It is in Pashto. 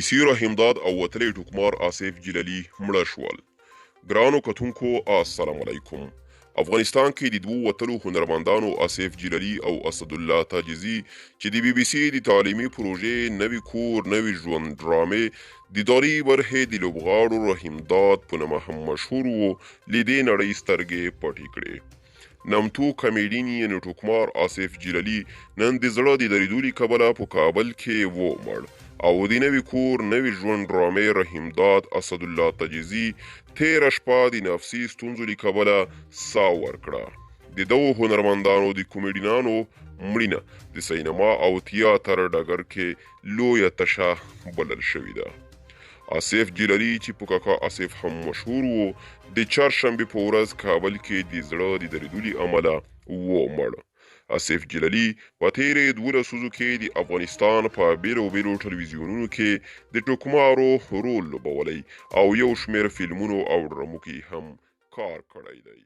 بي بي سي رحیمداد او وتلی ټوکمار آصف جلالی مړه شول. ګرانو کتونکو السلام علیکم. افغانستان کې د دوو وتلو هنرمندانو آصف جلالی او اسدالله تاجزي چې د بي بي سي د تعلیمي پروژې نوی کور نوی ژوند ډرامې د داري برخې د لوبغاړو رحیمداد په نامه هم مشهور وو، له دې نړۍ سترګې پټې کړې. نامتو کمیډین یعنی ټوکمار آصف جلالی نن د زړه د دریدو له کبله په کابل کې ومړ او د نوي کور نوي ژوند ډرامې رحیمداد اسدالله تاجزي تېره شپه د نفسي ستونزو له کبله ساه ورکړه. د دغو هنرمندانو د کومیډینانو مړینه د سینما او تیاتر ډګر کې لویه تشه بلل شوې ده. آصف جلالی چې په کاکا آصف هم مشهور وو، د چهارشنبې په ورځ کابل کې د زړه د دریدو له امله ومړ. آصف جلالی په تېرې 12 ورځو کې د افغانستان په بیلو ټلویزیونونو کې د ټوکمارو رول لوبولی او یو شمېر فلمونو او ډرامو کې هم کار کړی دی.